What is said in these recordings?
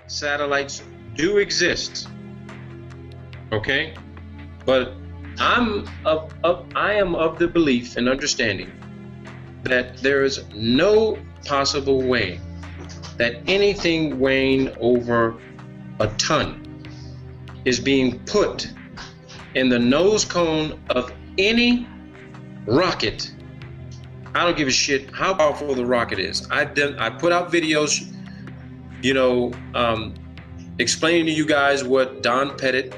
satellites do exist, okay? But I am of the belief and understanding that there is no possible way that anything weighing over a ton is being put in the nose cone of any rocket. I don't give a shit how powerful the rocket is. I put out videos, explaining to you guys what Don Pettit,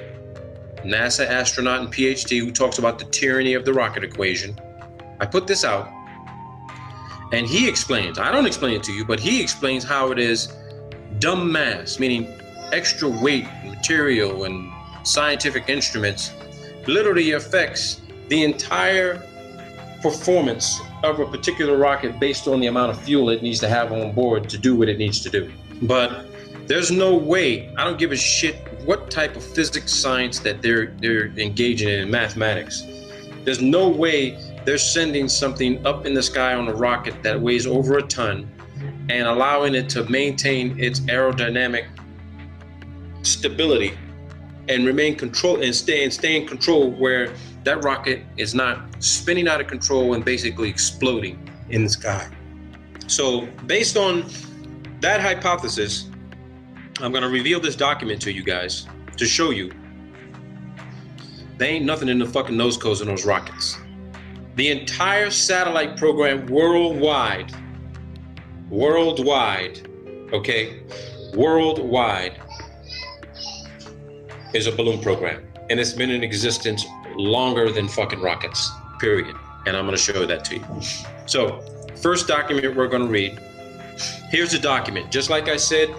NASA astronaut and PhD, who talks about the tyranny of the rocket equation. I put this out, and he explains, I don't explain it to you, but he explains how it is dumb mass, meaning extra weight, material, and scientific instruments literally affects the entire performance of a particular rocket based on the amount of fuel it needs to have on board to do what it needs to do. But there's no way, I don't give a shit what type of physics science that they're engaging in mathematics. There's no way they're sending something up in the sky on a rocket that weighs over a ton and allowing it to maintain its aerodynamic stability and remain control and stay in control, where that rocket is not spinning out of control and basically exploding in the sky. So based on that hypothesis, I'm going to reveal this document to you guys to show you there ain't nothing in the fucking nose cones in those rockets. The entire satellite program worldwide, okay, worldwide is a balloon program, and it's been in existence longer than fucking rockets, period. And I'm going to show that to you. So first document we're going to read, here's the document. Just like I said,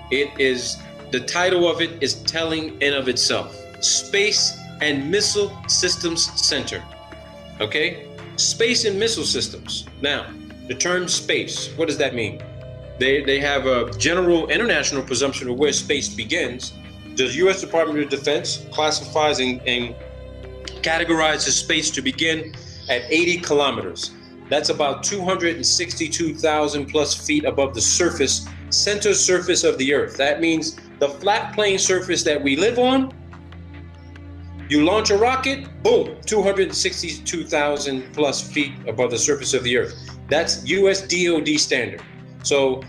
the title of it is telling in of itself. Space and Missile Systems Center. Okay? Space and missile systems. Now, the term space, what does that mean? They have a general international presumption of where space begins. The U.S. Department of Defense classifies and categorizes space to begin at 80 kilometers. That's about 262,000 plus feet above the center surface of the Earth. That means the flat plane surface that we live on. You launch a rocket, boom, 262,000 plus feet above the surface of the Earth. That's US DoD standard. So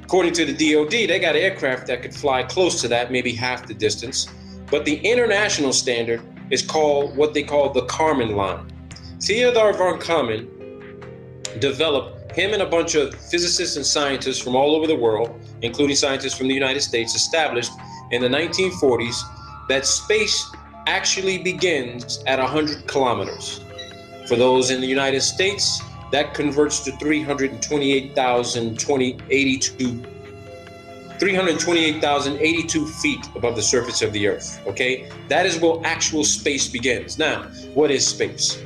according to the DoD, they got aircraft that could fly close to that, maybe half the distance. But the international standard is called what they call the Kármán line. Theodor von Kármán developed, him and a bunch of physicists and scientists from all over the world, including scientists from the United States, established in the 1940s that space actually begins at 100 kilometers. For those in the United States, that converts to 328,082 feet above the surface of the Earth, okay? That is where actual space begins. Now, what is space?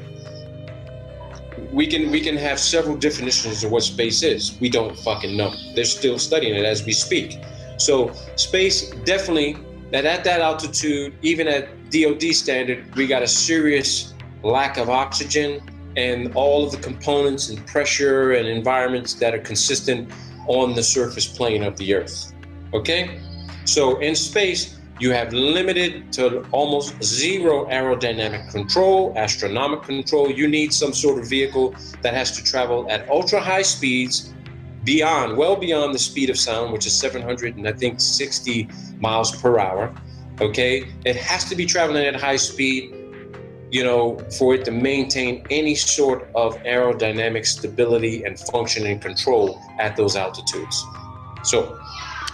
We can have several definitions of what space is. We don't fucking know. They're still studying it as we speak. So space, definitely, that at that altitude, even at DoD standard, we got a serious lack of oxygen and all of the components and pressure and environments that are consistent on the surface plane of the Earth, okay? So in space, you have limited to almost zero aerodynamic control, astronomic control. You need some sort of vehicle that has to travel at ultra high speeds, well beyond the speed of sound, which is 760 miles per hour, okay? It has to be traveling at high speed, for it to maintain any sort of aerodynamic stability and function and control at those altitudes. So,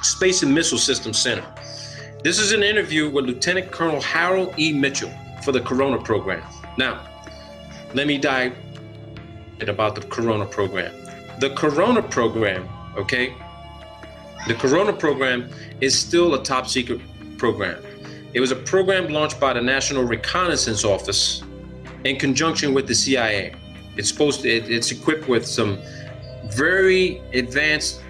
Space and Missile Systems Center. This is an interview with Lieutenant Colonel Harold E. Mitchell for the Corona program. Now, let me dive about the Corona program. The Corona program, okay? The Corona program is still a top secret program. It was a program launched by the National Reconnaissance Office in conjunction with the CIA. It's equipped with some very advanced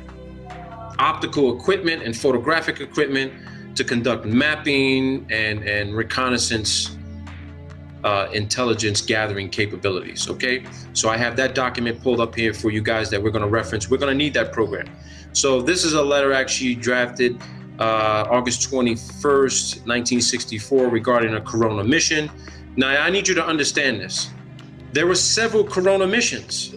optical equipment and photographic equipment to conduct mapping and reconnaissance intelligence gathering capabilities. Okay, so I have that document pulled up here for you guys that we're going to reference. We're going to need that program. So this is a letter actually drafted August 21st, 1964, regarding a Corona mission. Now I need you to understand this. There were several Corona missions.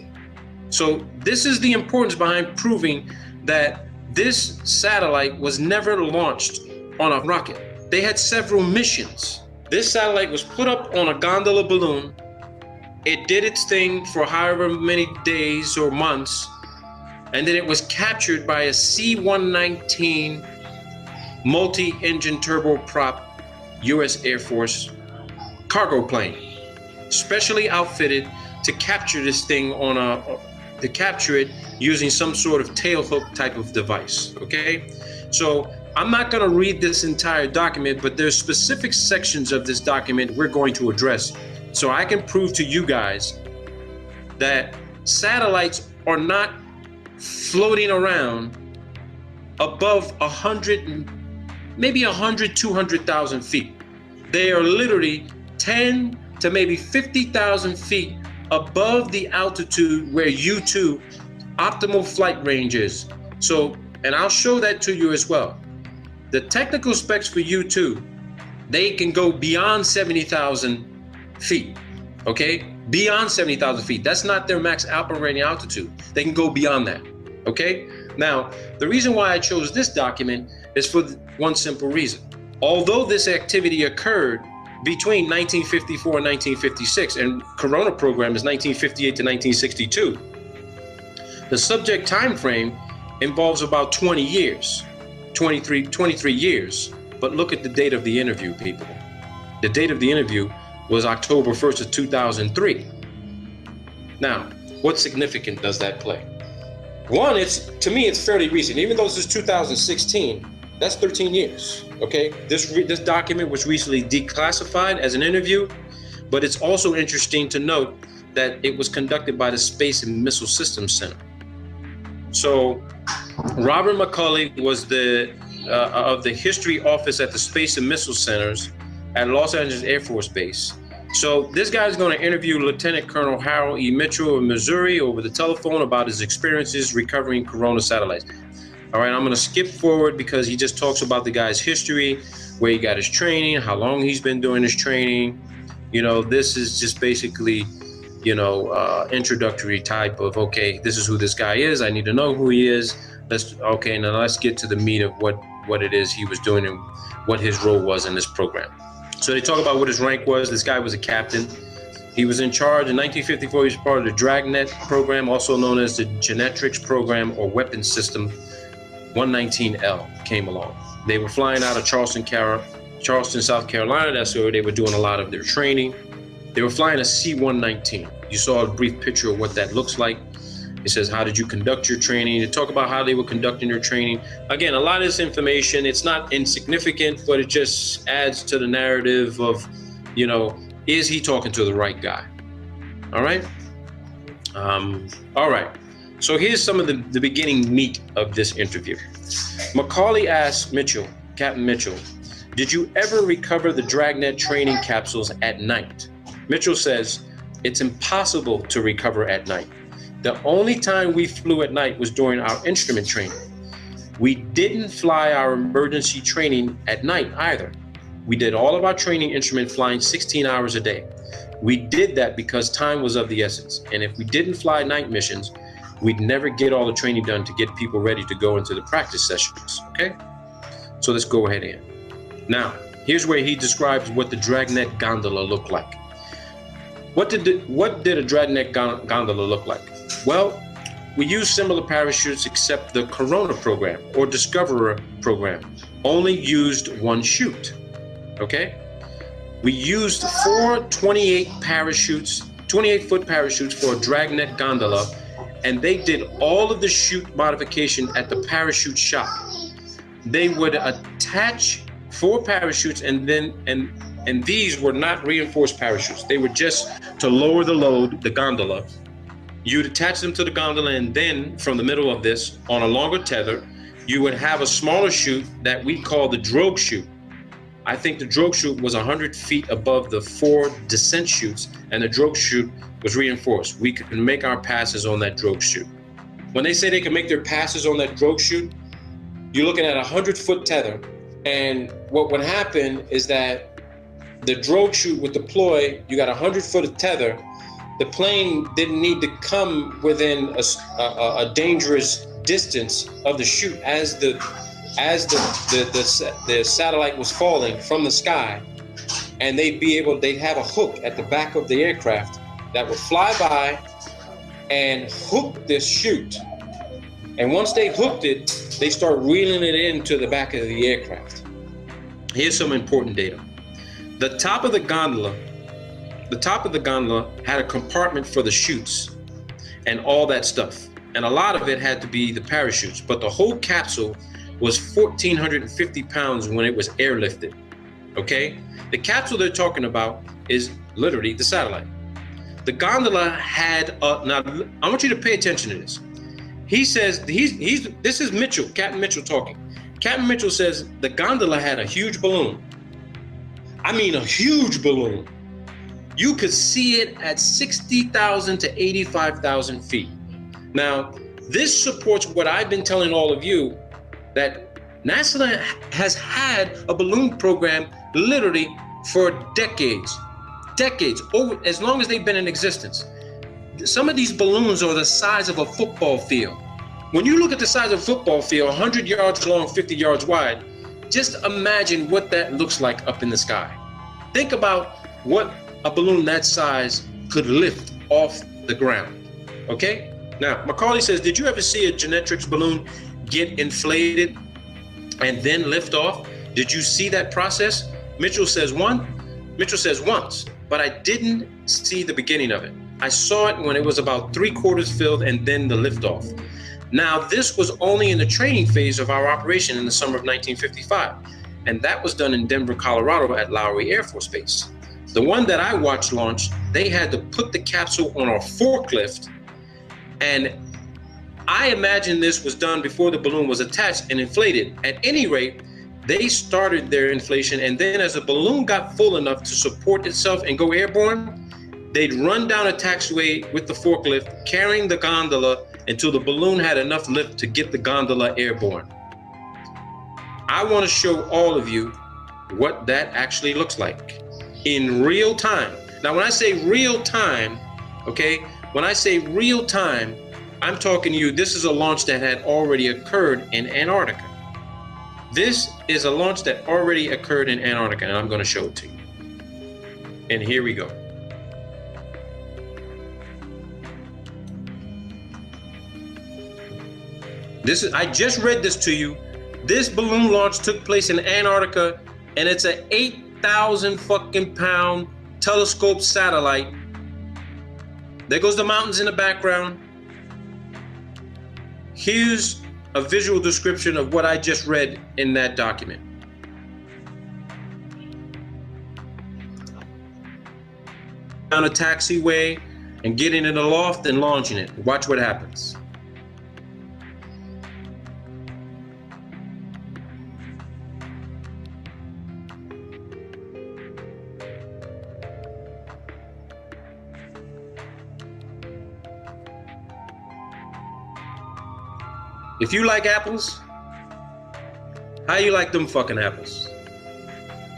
So this is the importance behind proving that this satellite was never launched on a rocket. They had several missions. This satellite was put up on a gondola balloon. It did its thing for however many days or months, and then it was captured by a C-119 multi-engine turboprop U.S. Air Force cargo plane, specially outfitted to capture this thing to capture it using some sort of tailhook type of device. Okay, so I'm not going to read this entire document, but there's specific sections of this document we're going to address, so I can prove to you guys that satellites are not floating around above 100, maybe 200,000 feet. They are literally 10 to maybe 50,000 feet above the altitude where U2 optimal flight range is. So, and I'll show that to you as well. The technical specs for U2, they can go beyond 70,000 feet, okay? Beyond 70,000 feet. That's not their max operating altitude. They can go beyond that, okay? Now, the reason why I chose this document is for one simple reason. Although this activity occurred between 1954 and 1956, and Corona program is 1958 to 1962, the subject time frame involves about 20 years, 23 years. But look at the date of the interview, people. The date of the interview was October 1st of 2003. Now, what significance does that play? One, to me, it's fairly recent. Even though this is 2016, that's 13 years, okay? This document was recently declassified as an interview, but it's also interesting to note that it was conducted by the Space and Missile Systems Center. So Robert McCulley was of the History Office at the Space and Missile Centers at Los Angeles Air Force Base. So this guy is going to interview Lieutenant Colonel Harold E. Mitchell of Missouri over the telephone about his experiences recovering Corona satellites. All right, I'm going to skip forward because he just talks about the guy's history, where he got his training, how long he's been doing his training. You know, this is just basically, introductory type of, okay, this is who this guy is. I need to know who he is. Now let's get to the meat of what it is he was doing and what his role was in this program. So they talk about what his rank was. This guy was a captain. He was in charge in 1954. He was part of the Dragnet program, also known as the Genetrix program or Weapons System 119L came along. They were flying out of Charleston, South Carolina. That's where they were doing a lot of their training. They were flying a C-119. You saw a brief picture of what that looks like. It says, how did you conduct your training? They talk about how they were conducting their training. Again, a lot of this information, it's not insignificant, but it just adds to the narrative of, is he talking to the right guy? All right. All right. So here's some of the beginning meat of this interview. McCauley asked Captain Mitchell, did you ever recover the Dragnet training capsules at night? Mitchell says, it's impossible to recover at night. The only time we flew at night was during our instrument training. We didn't fly our emergency training at night either. We did all of our training instrument flying 16 hours a day. We did that because time was of the essence. And if we didn't fly night missions, we'd never get all the training done to get people ready to go into the practice sessions, okay? So let's go ahead in. Now, here's where he describes what the Dragnet gondola looked like. What did a Dragnet gondola look like? Well, we used similar parachutes except the Corona program or Discoverer program only used one chute, okay? We used 4 28-foot parachutes for a Dragnet gondola, and they did all of the chute modification at the parachute shop. They would attach 4 parachutes and these were not reinforced parachutes. They were just to lower the load, the gondola. You'd attach them to the gondola, and then from the middle of this, on a longer tether, you would have a smaller chute that we call the drogue chute. I think the drogue chute was 100 feet above the 4 descent chutes, and the drogue chute was reinforced. We could make our passes on that drogue chute. When they say they can make their passes on that drogue chute, you're looking at a 100-foot tether. And what would happen is that the drogue chute would deploy. You got a 100-foot of tether. The plane didn't need to come within a dangerous distance of the chute as the satellite was falling from the sky, and they'd have a hook at the back of the aircraft that would fly by and hook this chute. And once they hooked it, they start reeling it into the back of the aircraft. Here's some important data. The top of the gondola had a compartment for the chutes and all that stuff. And a lot of it had to be the parachutes, but the whole capsule was 1,450 pounds when it was airlifted, okay? The capsule they're talking about is literally the satellite. The gondola had, now I want you to pay attention to this. He says, this is Mitchell, Captain Mitchell talking. Captain Mitchell says the gondola had a huge balloon. I mean a huge balloon. You could see it at 60,000 to 85,000 feet. Now, this supports what I've been telling all of you, that NASA has had a balloon program literally for decades, over as long as they've been in existence. Some of these balloons are the size of a football field. When you look at the size of a football field, 100 yards long, 50 yards wide, just imagine what that looks like up in the sky. Think about what a balloon that size could lift off the ground, okay? Now, Macaulay says, did you ever see a Genetrix balloon get inflated and then lift off? Did you see that process? Mitchell says once, but I didn't see the beginning of it. I saw it when it was about 3/4 filled and then the liftoff. Now, this was only in the training phase of our operation in the summer of 1955, and that was done in Denver, Colorado at Lowry Air Force Base. The one that I watched launch, they had to put the capsule on a forklift, and I imagine this was done before the balloon was attached and inflated. At any rate, they started their inflation, and then as the balloon got full enough to support itself and go airborne, they'd run down a taxiway with the forklift, carrying the gondola until the balloon had enough lift to get the gondola airborne. I want to show all of you what that actually looks like in real time. Now, when I say real time, okay, when I say real time, I'm talking to you, this is a launch that had already occurred in Antarctica. This is a launch that already occurred in Antarctica, and I'm going to show it to you. And here we go. I just read this to you. This balloon launch took place in Antarctica, and it's an 8,000 fucking pound telescope satellite. There goes the mountains in the background. Here's a visual description of what I just read in that document. Down a taxiway and getting in the loft and launching it. Watch what happens. If you like apples, how you like them fucking apples?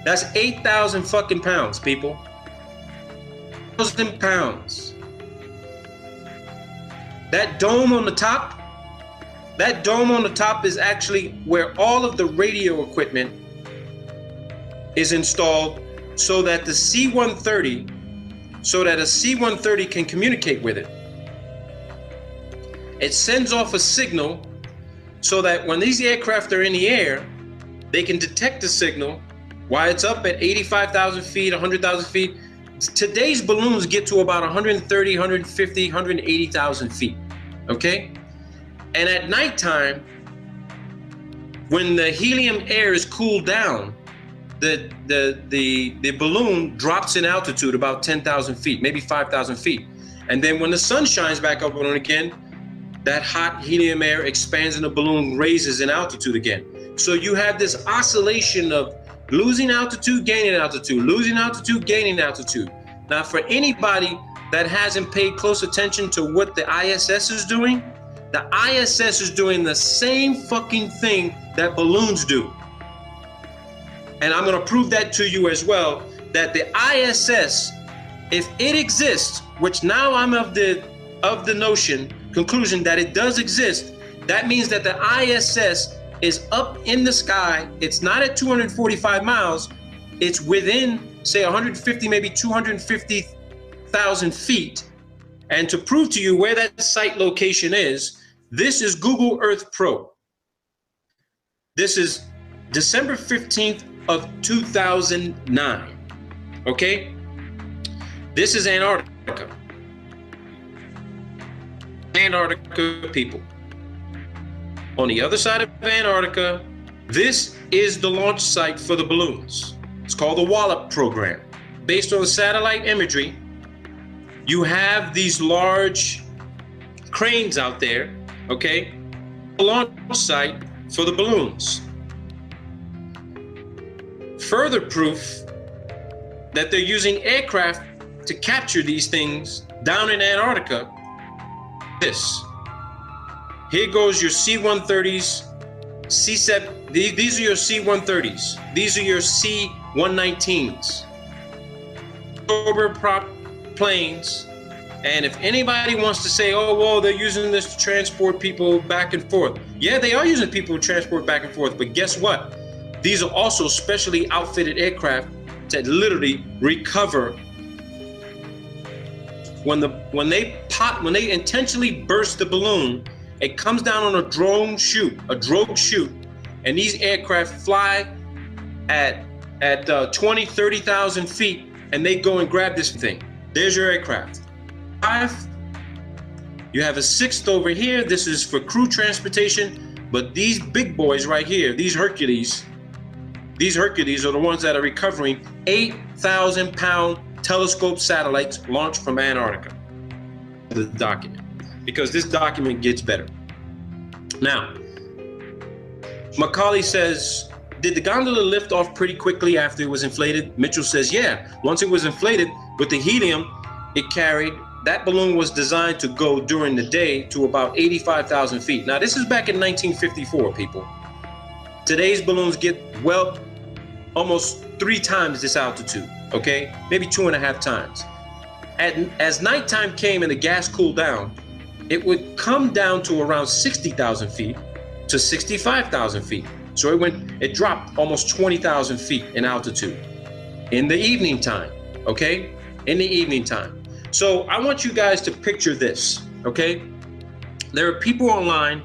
That's 8,000 fucking pounds, people. 1,000 pounds. That dome on the top is actually where all of the radio equipment is installed so that a C-130 can communicate with it. It sends off a signal so that when these aircraft are in the air, they can detect the signal while it's up at 85,000 feet, 100,000 feet. Today's balloons get to about 130, 150, 180,000 feet, okay? And at nighttime, when the helium air is cooled down, the balloon drops in altitude about 10,000 feet, maybe 5,000 feet. And then when the sun shines back up on it again, that hot helium air expands and the balloon raises in altitude again. So you have this oscillation of losing altitude, gaining altitude, losing altitude, gaining altitude. Now, for anybody that hasn't paid close attention to what the ISS is doing, the ISS is doing the same fucking thing that balloons do. And I'm going to prove that to you as well, that the ISS, if it exists, which now I'm of the conclusion that it does exist, that means that the ISS is up in the sky. It's not at 245 miles. It's within, say, 150, maybe 250,000 feet. And to prove to you where that site location is, this is Google Earth Pro. This is December 15th of 2009, okay? This is Antarctica. Antarctica people. On the other side of Antarctica, this is the launch site for the balloons. It's called the Wallop program. Based on satellite imagery, you have these large cranes out there, okay? The launch site for the balloons. Further proof that they're using aircraft to capture these things down in Antarctica. This. Here goes your C-130s, C-7. These are your C-130s. These are your C-119s. Turboprop planes. And if anybody wants to say, oh, well, they're using this to transport people back and forth. Yeah, they are using people to transport back and forth, but guess what? These are also specially outfitted aircraft that literally recover when they intentionally burst the balloon. It comes down on a drogue chute, and these aircraft fly at 20, 30,000 feet, and they go and grab this thing. There's your aircraft. 5. You have a 6th over here. This is for crew transportation, but these big boys right here, these Hercules are the ones that are recovering 8,000-pound telescope satellites launched from Antarctica. The document, because this document gets better. Now, Macaulay says, did the gondola lift off pretty quickly after it was inflated? Mitchell says, yeah. Once it was inflated with the helium it carried, that balloon was designed to go during the day to about 85,000 feet. Now, this is back in 1954, people. Today's balloons get, well, almost 3 times this altitude, okay? Maybe 2.5 times. As nighttime came and the gas cooled down, it would come down to around 60,000 feet to 65,000 feet. So it dropped almost 20,000 feet in altitude in the evening time, okay? In the evening time. So I want you guys to picture this, okay? There are people online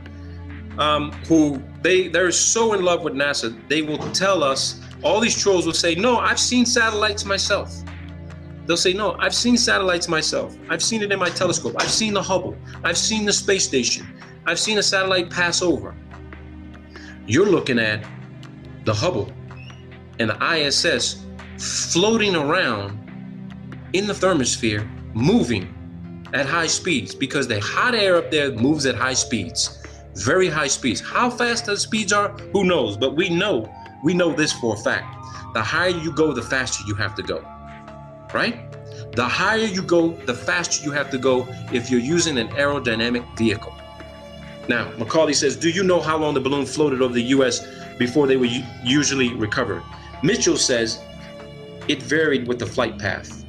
who they're so in love with NASA, they will tell us, all these trolls will say, no, I've seen satellites myself. They'll say, no, I've seen satellites myself. I've seen it in my telescope. I've seen the Hubble. I've seen the space station. I've seen a satellite pass over. You're looking at the Hubble and the ISS floating around in the thermosphere, moving at high speeds, because the hot air up there moves at high speeds, very high speeds. How fast those speeds are, who knows? But we know this for a fact. The higher you go, the faster you have to go. Right? The higher you go, the faster you have to go if you're using an aerodynamic vehicle. Now, Macaulay says, do you know how long the balloon floated over the US before they were usually recovered? Mitchell says, it varied with the flight path.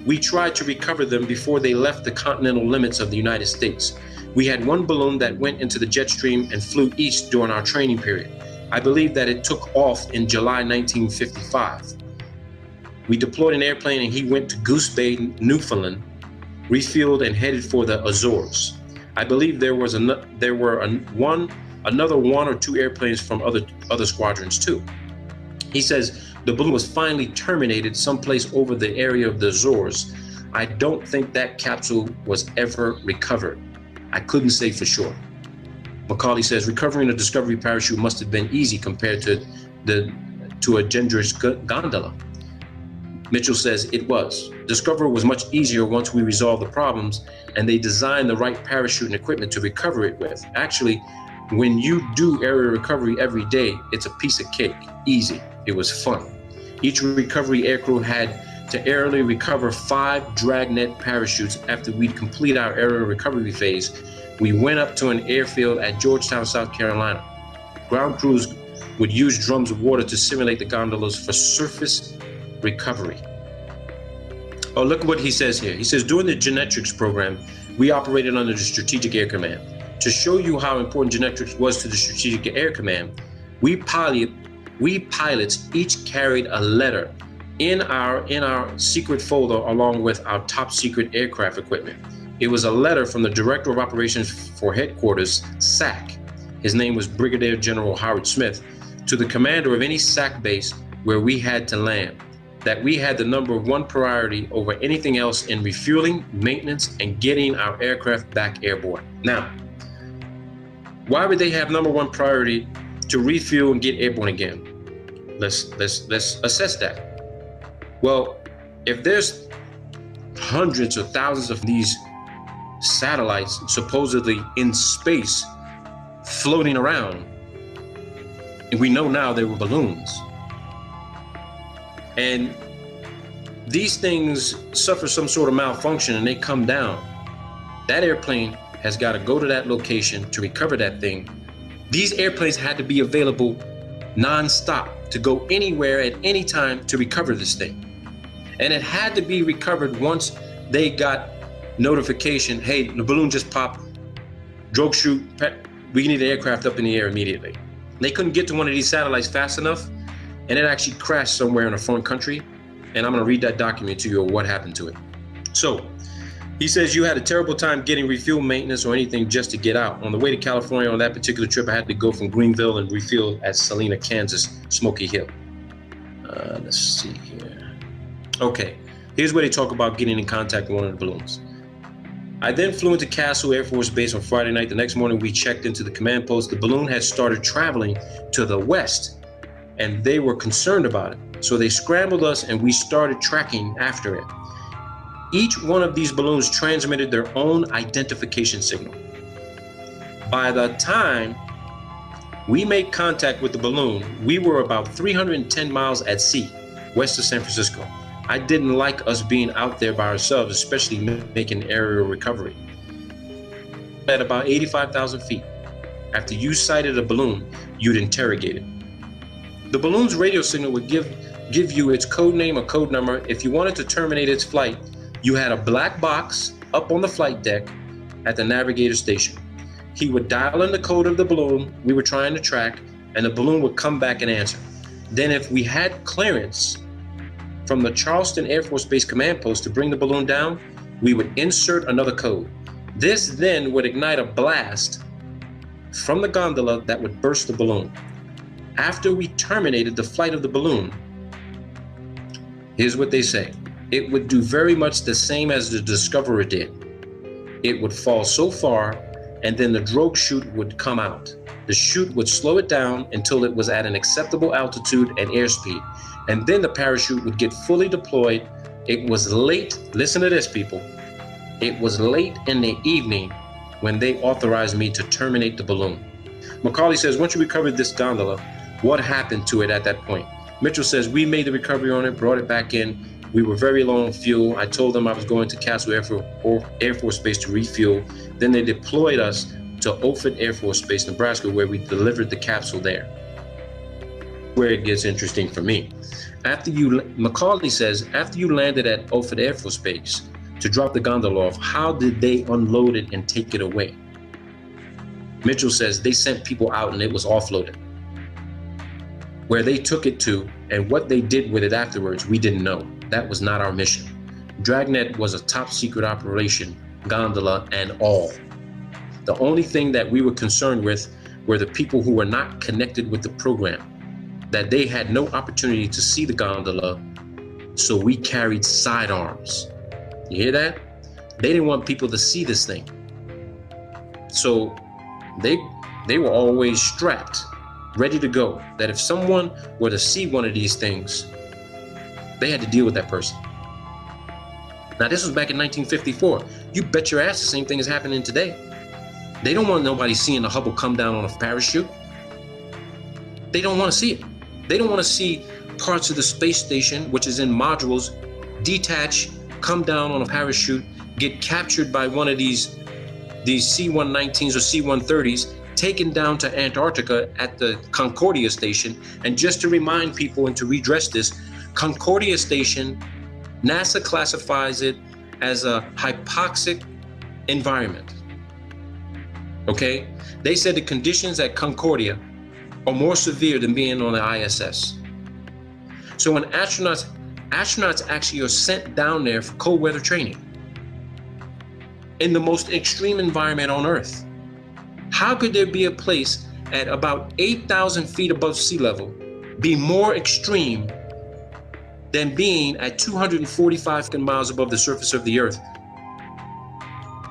We tried to recover them before they left the continental limits of the United States. We had one balloon that went into the jet stream and flew east during our training period. I believe that it took off in July 1955. We deployed an airplane and he went to Goose Bay, Newfoundland, refueled and headed for the Azores. I believe there were another 1 or 2 airplanes from other squadrons too. He says the balloon was finally terminated someplace over the area of the Azores. I don't think that capsule was ever recovered. I couldn't say for sure. Macaulay says recovering a Discovery parachute must have been easy compared to a dangerous gondola. Mitchell says it was. Discovery was much easier once we resolved the problems and they designed the right parachute and equipment to recover it with. Actually, when you do aerial recovery every day, it's a piece of cake. Easy. It was fun. Each recovery aircrew had to aerially recover 5 dragnet parachutes. After we'd complete our aerial recovery phase, we went up to an airfield at Georgetown, South Carolina. Ground crews would use drums of water to simulate the gondolas for surface recovery. Oh, look at what he says here. He says, during the genetics program, we operated under the Strategic Air Command. To show you how important genetics was to the Strategic Air Command, we pilots each carried a letter in our secret folder along with our top secret aircraft equipment. It was a letter from the Director of Operations for Headquarters, SAC. His name was Brigadier General Howard Smith, to the commander of any SAC base where we had to land, that we had the number 1 priority over anything else in refueling, maintenance, and getting our aircraft back airborne. Now, why would they have number 1 priority to refuel and get airborne again? Let's assess that. Well, if there's hundreds or thousands of these satellites supposedly in space floating around, and we know now they were balloons, and these things suffer some sort of malfunction and they come down, that airplane has got to go to that location to recover that thing. These airplanes had to be available non-stop to go anywhere at any time to recover this thing. And it had to be recovered once they got notification, hey, the balloon just popped, drogue chute, we need the aircraft up in the air immediately. They couldn't get to one of these satellites fast enough, and it actually crashed somewhere in a foreign country. And I'm gonna read that document to you of what happened to it. So, he says, you had a terrible time getting refuel, maintenance, or anything just to get out. On the way to California on that particular trip, I had to go from Greenville and refuel at Salina, Kansas, Smoky Hill. Let's see here. Okay, here's where they talk about getting in contact with one of the balloons. I then flew into Castle Air Force Base on Friday night. The next morning, we checked into the command post. The balloon had started traveling to the west, and they were concerned about it. So they scrambled us, and we started tracking after it. Each one of these balloons transmitted their own identification signal. By the time we made contact with the balloon, we were about 310 miles at sea, west of San Francisco. I didn't like us being out there by ourselves, especially making aerial recovery. At about 85,000 feet, after you sighted a balloon, you'd interrogate it. The balloon's radio signal would give you its code name or code number. If you wanted to terminate its flight, you had a black box up on the flight deck at the navigator station. He would dial in the code of the balloon we were trying to track, and the balloon would come back and answer. Then if we had clearance from the Charleston Air Force Base command post to bring the balloon down, we would insert another code. This then would ignite a blast from the gondola that would burst the balloon. After we terminated the flight of the balloon, here's what they say. It would do very much the same as the Discoverer did. It would fall so far, and then the drogue chute would come out. The chute would slow it down until it was at an acceptable altitude and airspeed, and then the parachute would get fully deployed. It was late, listen to this, people. It was late in the evening when they authorized me to terminate the balloon. Macaulay says, once you recovered this gondola, what happened to it at that point? Mitchell says, we made the recovery on it, brought it back in. We were very low on fuel. I told them I was going to Castle Air Force Base to refuel. Then they deployed us to Offutt Air Force Base, Nebraska, where we delivered the capsule there. Where it gets interesting for me. Macaulay says, after you landed at Offutt Air Force Base to drop the gondola off, how did they unload it and take it away? Mitchell says, they sent people out and it was offloaded. Where they took it to and what they did with it afterwards, we didn't know. That was not our mission. Dragnet was a top secret operation, gondola and all. The only thing that we were concerned with were the people who were not connected with the program, that they had no opportunity to see the gondola, so we carried sidearms. You hear that? They didn't want people to see this thing. So they were always strapped, ready to go, that if someone were to see one of these things, they had to deal with that person. Now, this was back in 1954. You bet your ass the same thing is happening today. They don't want nobody seeing the Hubble come down on a parachute. They don't want to see it. They don't want to see parts of the space station, which is in modules, detach, come down on a parachute, get captured by one of these C-119s or C-130s, taken down to Antarctica at the Concordia station. And just to remind people and to redress this, Concordia station, NASA classifies it as a hypoxic environment. Okay? They said the conditions at Concordia are more severe than being on the ISS. So when astronauts actually are sent down there for cold weather training in the most extreme environment on Earth, how could there be a place at about 8,000 feet above sea level be more extreme than being at 245 miles above the surface of the Earth,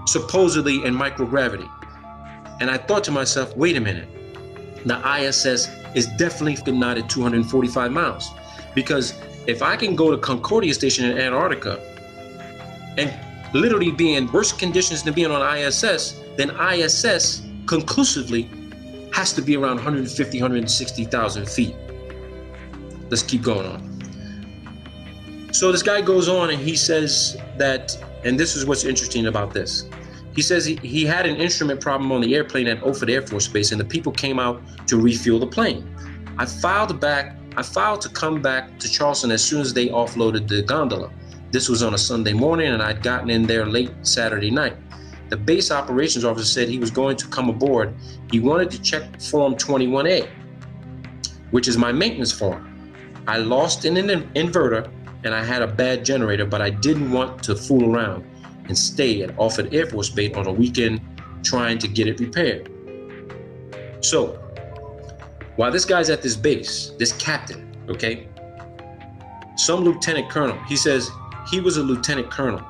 supposedly in microgravity? And I thought to myself, wait a minute, the ISS is definitely not at 245 miles. Because if I can go to Concordia station in Antarctica and literally be in worse conditions than being on ISS, then ISS conclusively has to be around 150, 160,000 feet. Let's keep going on. So this guy goes on and he says that, and this is what's interesting about this. He says he had an instrument problem on the airplane at Offutt Air Force Base, and the people came out to refuel the plane. I filed to come back to Charleston as soon as they offloaded the gondola. This was on a Sunday morning, and I'd gotten in there late Saturday night. The base operations officer said he was going to come aboard. He wanted to check Form 21A, which is my maintenance form. I lost an inverter, and I had a bad generator, but I didn't want to fool around and stay at Offutt Air Force Base on a weekend trying to get it repaired. So, while this guy's at this base, this captain, okay, some lieutenant colonel, he says he was a lieutenant colonel,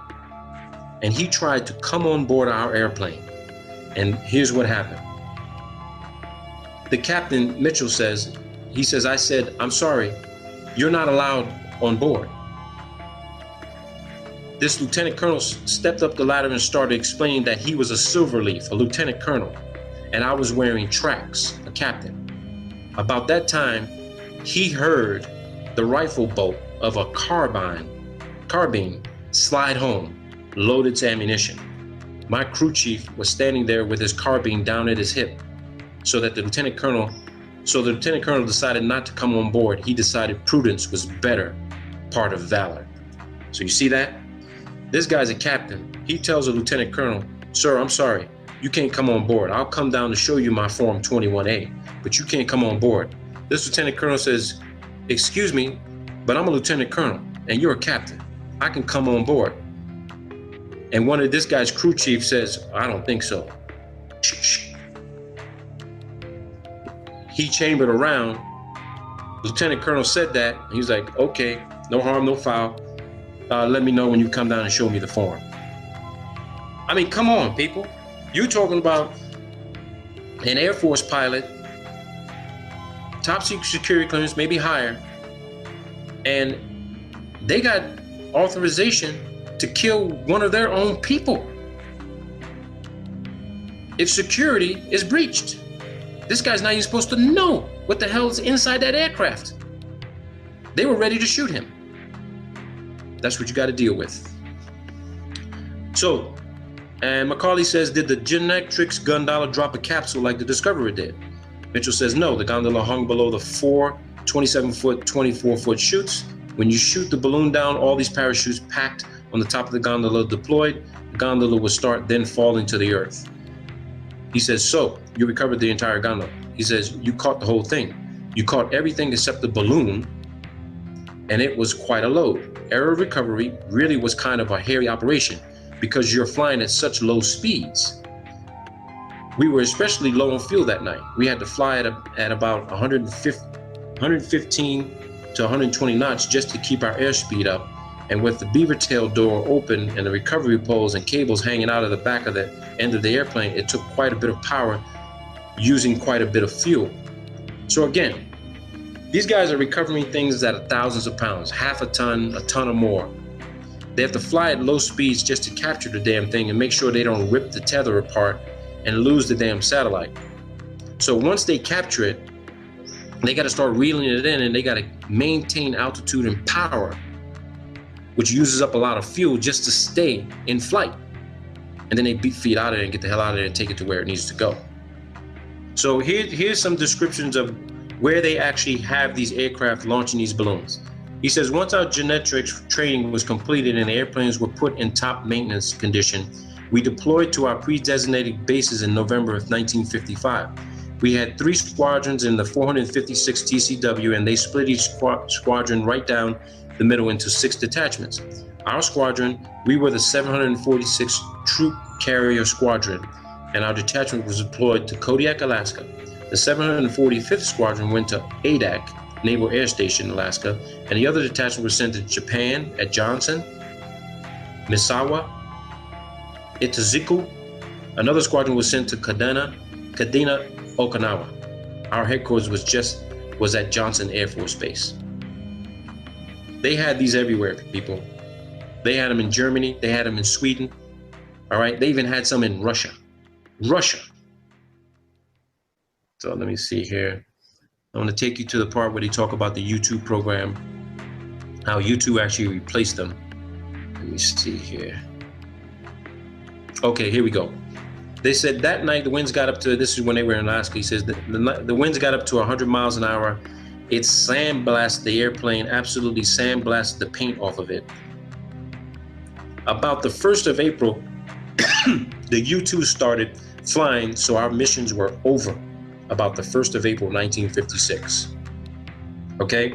and he tried to come on board our airplane. And here's what happened. The captain, Mitchell, says, I said, I'm sorry, you're not allowed on board. This lieutenant colonel stepped up the ladder and started explaining that he was a Silverleaf, a lieutenant colonel, and I was wearing tracks, a captain. About that time, he heard the rifle bolt of a carbine slide home, load its ammunition. My crew chief was standing there with his carbine down at his hip, so the lieutenant colonel decided not to come on board. He decided prudence was better part of valor. So you see that? This guy's a captain. He tells a lieutenant colonel, sir, I'm sorry, you can't come on board. I'll come down to show you my Form 21A, but you can't come on board. This lieutenant colonel says, excuse me, but I'm a lieutenant colonel and you're a captain. I can come on board. And one of this guy's crew chief says, I don't think so. He chambered around. Lieutenant colonel said that. He was like, okay, no harm, no foul. Let me know when you come down and show me the form. I mean, come on, people. You're talking about an Air Force pilot, top secret security clearance, maybe higher, and they got authorization to kill one of their own people if security is breached. This guy's not even supposed to know what the hell's inside that aircraft. They were ready to shoot him. That's what you got to deal with. So, and Macaulay says, did the Genectrix gondola drop a capsule like the Discoverer did? Mitchell says, no, the gondola hung below the 4 27-foot, 24-foot chutes. When you shoot the balloon down, all these parachutes packed on the top of the gondola deployed. The gondola would start then falling to the earth. He says, so you recovered the entire gondola. He says, you caught the whole thing. You caught everything except the balloon, and it was quite a load. Air recovery really was kind of a hairy operation because you're flying at such low speeds. We were especially low on fuel that night. We had to fly at about 115 to 120 knots just to keep our airspeed up. And with the beaver tail door open and the recovery poles and cables hanging out of the back of the end of the airplane, it took quite a bit of power using quite a bit of fuel. So again, these guys are recovering things at thousands of pounds, half a ton or more. They have to fly at low speeds just to capture the damn thing and make sure they don't rip the tether apart and lose the damn satellite. So once they capture it, They got to start reeling it in, and they got to maintain altitude and power, which uses up a lot of fuel just to stay in flight. And then they beat feet out of it and get the hell out of there and take it to where it needs to go. So here's some descriptions of where they actually have these aircraft launching these balloons. He says, once our genetics training was completed and the airplanes were put in top maintenance condition, we deployed to our pre-designated bases in November of 1955. We had 3 squadrons in the 456 TCW, and they split each squadron right down the middle into 6 detachments. Our squadron, we were the 746 Troop Carrier Squadron, and our detachment was deployed to Kodiak, Alaska. The 745th Squadron went to Adak Naval Air Station, Alaska, and the other detachment was sent to Japan at Johnson, Misawa, Itazuku. Another squadron was sent to Kadena, Okinawa. Our headquarters was at Johnson Air Force Base. They had these everywhere, people. They had them in Germany. They had them in Sweden. All right. They even had some in Russia. So let me see here. I want to take you to the part where they talk about the U-2 program, how U-2 actually replaced them. Let me see here. Okay, here we go. They said that night the winds got up to, this is when they were in Alaska, he says the winds got up to 100 miles an hour. It sandblasted the airplane, absolutely sandblasted the paint off of it. About the 1st of April, the U-2 started flying, so our missions were over about the 1st of April, 1956. Okay?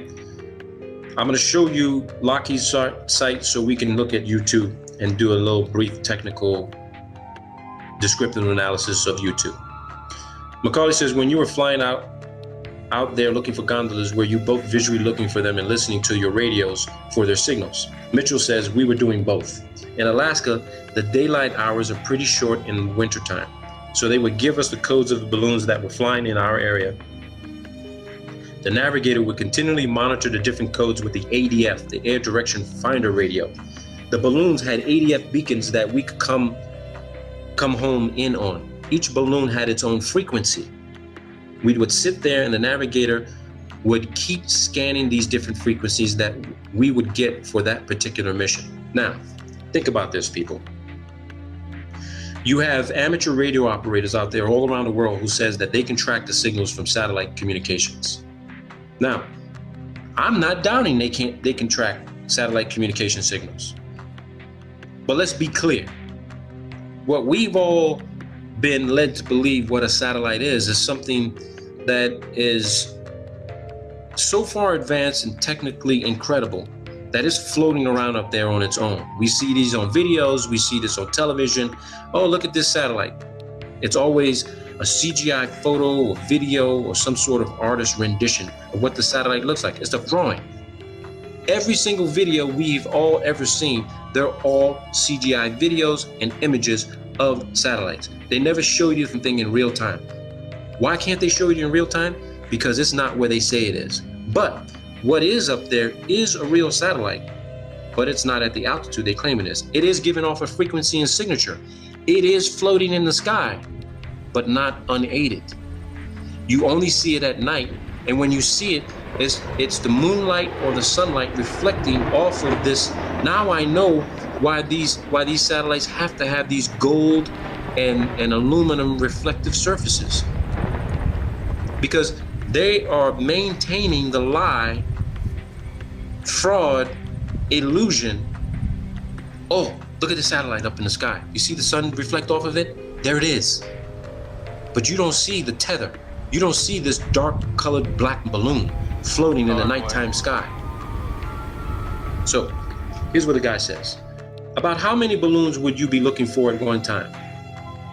I'm going to show you Lockheed's site so we can look at U-2 and do a little brief technical descriptive analysis of U-2. Macaulay says, when you were flying out there looking for gondolas, were you both visually looking for them and listening to your radios for their signals? Mitchell says, we were doing both. In Alaska, the daylight hours are pretty short in wintertime, so they would give us the codes of the balloons that were flying in our area. The navigator would continually monitor the different codes with the ADF, the Air Direction Finder radio. The balloons had ADF beacons that we could come home in on. Each balloon had its own frequency. We would sit there and the navigator would keep scanning these different frequencies that we would get for that particular mission. Now, think about this, people. You have amateur radio operators out there all around the world who says that they can track the signals from satellite communications. Now, I'm not doubting they can track satellite communication signals. But let's be clear. What we've all been led to believe what a satellite is something that is so far advanced and technically incredible that is floating around up there on its own. We see these on videos, we see this on television. Oh, look at this satellite. It's always a CGI photo or video or some sort of artist rendition of what the satellite looks like. It's a drawing. Every single video we've all ever seen, they're all CGI videos and images of satellites. They never show you the thing in real time. Why can't they show you in real time? Because it's not where they say it is. But what is up there is a real satellite, but it's not at the altitude they claim it is. It is giving off a frequency and signature. It is floating in the sky, but not unaided. You only see it at night, and when you see it, it's the moonlight or the sunlight reflecting off of this. Now I know why these satellites have to have these gold and aluminum reflective surfaces, because they are maintaining the lie, fraud, illusion. Oh, look at the satellite up in the sky. You see the sun reflect off of it? There it is. But you don't see the tether. You don't see this dark colored black balloon floating in the nighttime sky. So here's what the guy says. About how many balloons would you be looking for at one time?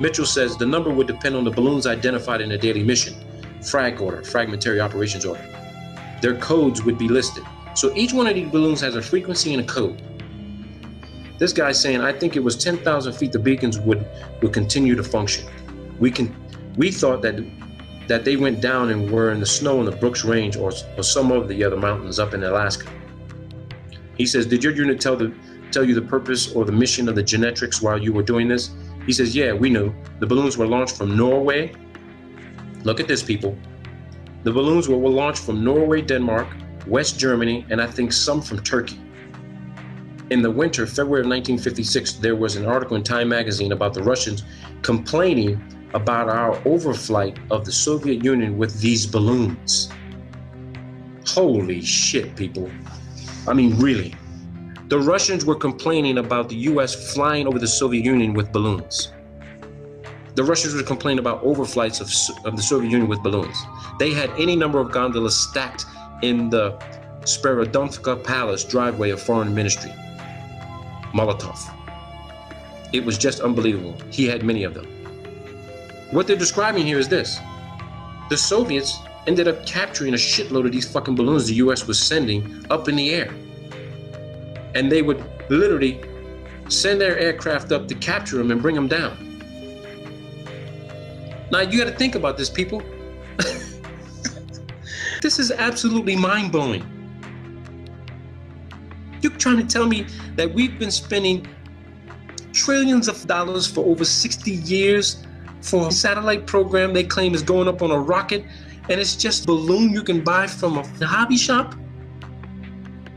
Mitchell says the number would depend on the balloons identified in a daily mission, frag order, fragmentary operations order. Their codes would be listed. So each one of these balloons has a frequency and a code. This guy's saying, I think it was 10,000 feet the beacons would continue to function. We thought that they went down and were in the snow in the Brooks Range or some of the other mountains up in Alaska. He says, did your unit tell you the purpose or the mission of the genetics while you were doing this? He says, yeah, we knew. The balloons were launched from Norway. Look at this, people. The balloons were launched from Norway, Denmark, West Germany, and I think some from Turkey. In the winter, February of 1956, there was an article in Time magazine about the Russians complaining about our overflight of the Soviet Union with these balloons. Holy shit, people. I mean, really. The Russians were complaining about the US flying over the Soviet Union with balloons. The Russians were complaining about overflights of the Soviet Union with balloons. They had any number of gondolas stacked in the Sperodonivka Palace driveway of Foreign Ministry. Molotov. It was just unbelievable. He had many of them. What they're describing here is this. The Soviets ended up capturing a shitload of these fucking balloons the US was sending up in the air. And they would literally send their aircraft up to capture them and bring them down. Now you got to think about this, people. This is absolutely mind-blowing. You're trying to tell me that we've been spending trillions of dollars for over 60 years for a satellite program they claim is going up on a rocket, and it's just a balloon you can buy from a hobby shop?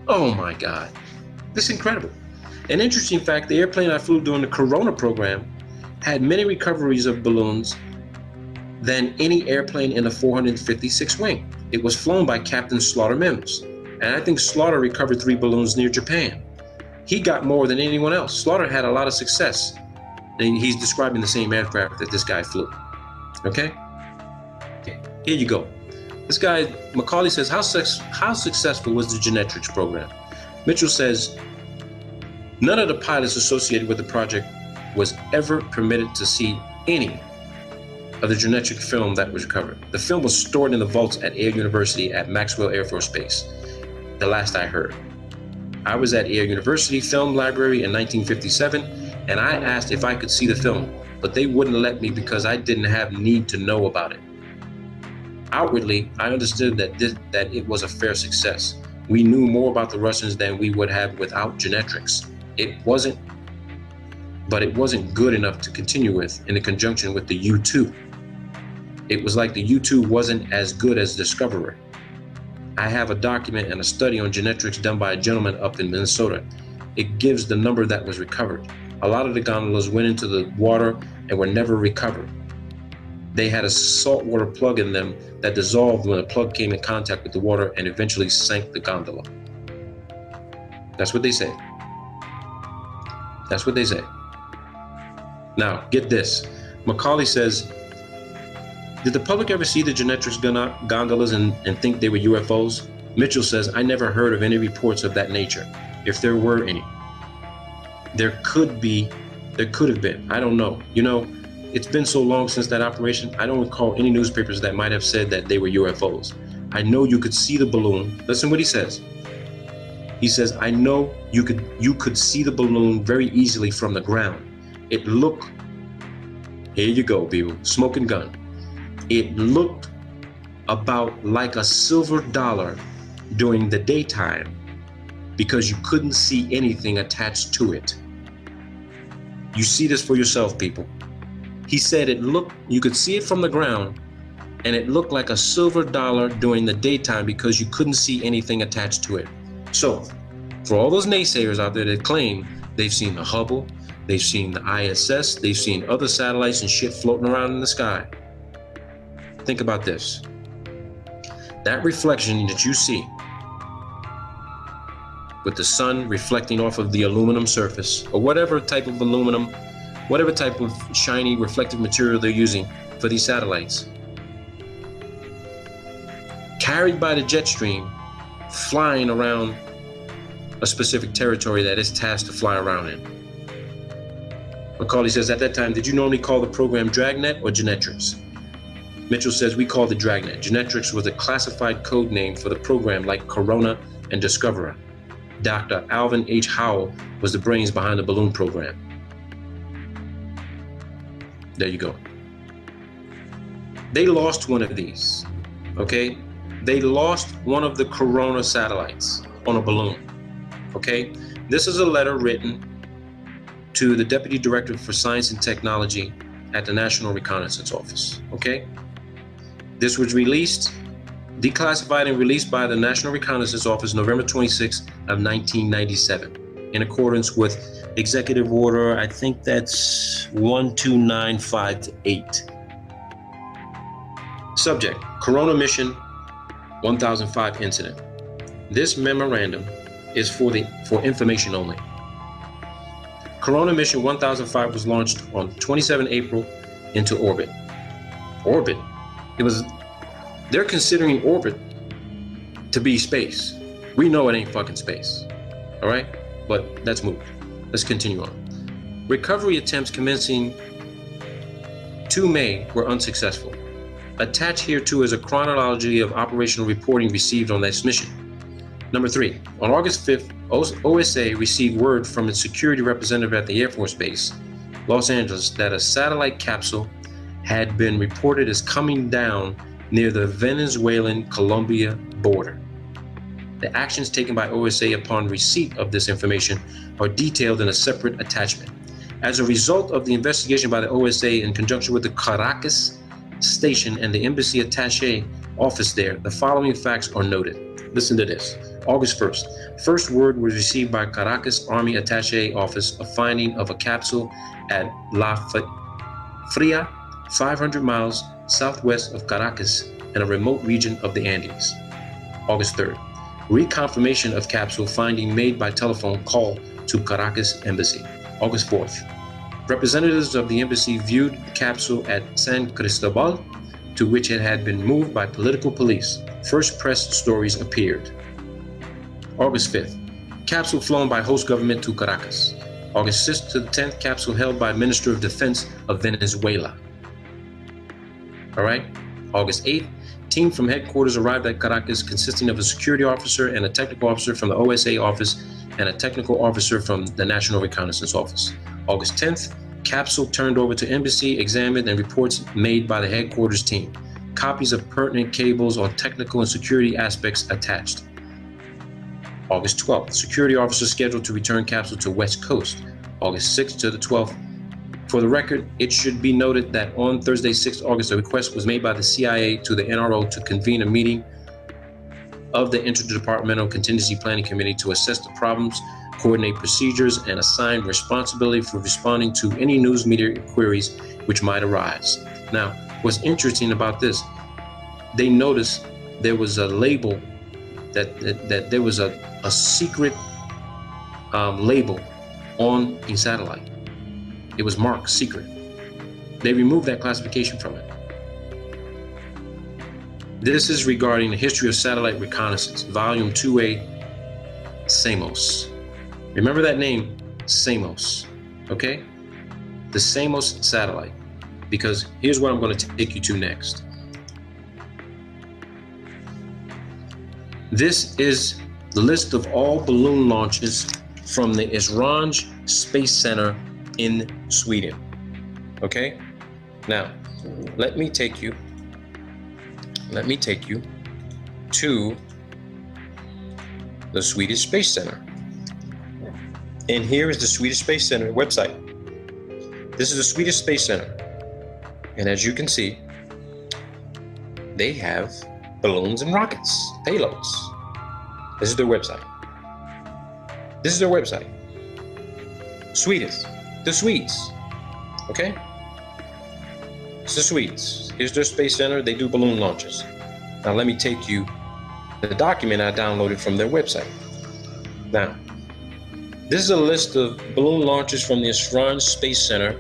Oh my God. This is incredible. An interesting fact, the airplane I flew during the Corona program had many recoveries of balloons than any airplane in the 456 wing. It was flown by Captain Slaughter Mims. And I think Slaughter recovered 3 balloons near Japan. He got more than anyone else. Slaughter had a lot of success. And he's describing the same aircraft that this guy flew. Okay? Here you go. This guy, Macaulay says, how successful was the Genetrix program? Mitchell says, none of the pilots associated with the project was ever permitted to see any of the genetic film that was recovered. The film was stored in the vaults at Air University at Maxwell Air Force Base, the last I heard. I was at Air University Film Library in 1957, and I asked if I could see the film, but they wouldn't let me because I didn't have need to know about it. Outwardly, I understood that it was a fair success. We knew more about the Russians than we would have without Genetrix. It wasn't good enough to continue with in conjunction with the U-2. It was like the U-2 wasn't as good as Discoverer. I have a document and a study on Genetrix done by a gentleman up in Minnesota. It gives the number that was recovered. A lot of the gondolas went into the water and were never recovered. They had a saltwater plug in them that dissolved when the plug came in contact with the water and eventually sank the gondola. That's what they say. That's what they say. Now, get this. Macaulay says, did the public ever see the Genetrix gondolas and think they were UFOs? Mitchell says, I never heard of any reports of that nature, if there were any. There could have been. I don't know. You know, it's been so long since that operation, I don't recall any newspapers that might have said that they were UFOs. I know you could see the balloon. Listen what he says. He says, I know you could see the balloon very easily from the ground. It looked, here you go, people, smoking gun. It looked about like a silver dollar during the daytime because you couldn't see anything attached to it. You see this for yourself, people. He said you could see it from the ground and it looked like a silver dollar during the daytime because you couldn't see anything attached to it. So, for all those naysayers out there that claim they've seen the Hubble, they've seen the ISS, they've seen other satellites and shit floating around in the sky, think about this. That reflection that you see with the sun reflecting off of the aluminum surface or whatever type of aluminum, whatever type of shiny reflective material they're using for these satellites, carried by the jet stream, flying around a specific territory that is tasked to fly around in. Macaulay says, at that time, did you normally call the program Dragnet or Genetrix? Mitchell says, we called it Dragnet. Genetrix was a classified code name for the program like Corona and Discoverer. Dr. Alvin H. Howell was the brains behind the balloon program. There you go. They lost one of these, okay? They lost one of the Corona satellites on a balloon, okay? This is a letter written to the Deputy Director for Science and Technology at the National Reconnaissance Office, okay? This was released declassified and released by the National Reconnaissance Office November 26 of 1997 in accordance with Executive Order, I think that's 12958. Subject, Corona Mission 1005 incident. This memorandum is for information only. Corona Mission 1005 was launched on 27 April into orbit. Orbit? They're considering orbit to be space. We know it ain't fucking space. All right? But that's moved. Let's continue on. Recovery attempts commencing 2 May were unsuccessful. Attached here too is a chronology of operational reporting received on this mission. Number 3, on August 5th, OSA received word from its security representative at the Air Force Base, Los Angeles, that a satellite capsule had been reported as coming down near the Venezuelan-Colombia border. The actions taken by OSA upon receipt of this information are detailed in a separate attachment. As a result of the investigation by the OSA in conjunction with the Caracas station and the embassy attaché office there, the following facts are noted. Listen to this. August 1st, first word was received by Caracas Army Attaché Office of finding of a capsule at La Fria, 500 miles southwest of Caracas in a remote region of the Andes. August 3rd, reconfirmation of capsule finding made by telephone call to Caracas Embassy. August 4th, representatives of the embassy viewed the capsule at San Cristobal, to which it had been moved by political police. First press stories appeared. August 5th, capsule flown by host government to Caracas. August 6th to the 10th, capsule held by Minister of Defense of Venezuela. All right. August 8th, team from headquarters arrived at Caracas consisting of a security officer and a technical officer from the OSA office and a technical officer from the National Reconnaissance Office. August 10th, capsule turned over to embassy, examined, and reports made by the headquarters team. Copies of pertinent cables on technical and security aspects attached. August 12th, security officer scheduled to return capsule to West Coast. August 6th to the 12th. For the record, it should be noted that on Thursday, 6th August, a request was made by the CIA to the NRO to convene a meeting of the Interdepartmental Contingency Planning Committee to assess the problems, coordinate procedures, and assign responsibility for responding to any news media queries which might arise. Now, what's interesting about this, they noticed there was a label that there was a secret label on a satellite. It was marked secret. They removed that classification from it. This is regarding the history of satellite reconnaissance, volume 2A, SAMOS. Remember that name, SAMOS, okay? The SAMOS satellite, because here's what I'm going to take you to next. This is the list of all balloon launches from the Esrange Space Center in Sweden. Okay? Now, let me take you to the Swedish Space Center. And here is the Swedish Space Center website. This is the Swedish Space Center. And as you can see, they have balloons and rockets, payloads. This is their website. This is their website. Swedes. The Swedes. Okay? It's the Swedes. Here's their space center. They do balloon launches. Now let me take you the document I downloaded from their website. Now, this is a list of balloon launches from the Esrange Space Center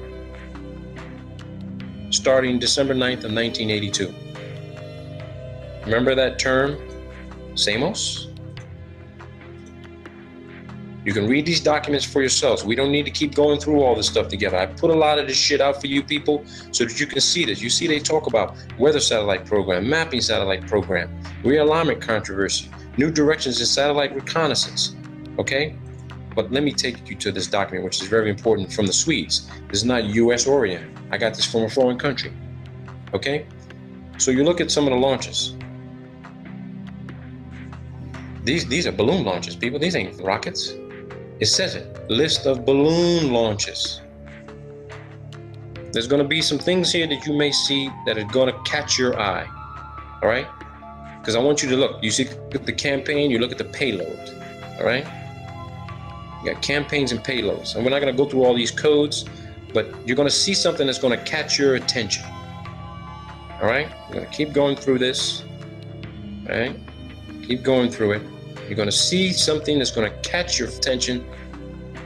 starting December 9th of 1982. Remember that term, SAMOS? You can read these documents for yourselves. We don't need to keep going through all this stuff together. I put a lot of this shit out for you people so that you can see this. You see they talk about weather satellite program, mapping satellite program, realignment controversy, new directions in satellite reconnaissance, okay? But let me take you to this document, which is very important, from the Swedes. This is not US oriented. I got this from a foreign country, okay? So you look at some of the launches. These are balloon launches, people. These ain't rockets. It says it, list of balloon launches. There's gonna be some things here that you may see that are gonna catch your eye, all right? because I want you to look. You see the campaign, you look at the payload, all right? You got campaigns and payloads. And we're not going to go through all these codes, but you're going to see something that's going to catch your attention. All right? I'm going to keep going through this. All right? Keep going through it. You're going to see something that's going to catch your attention,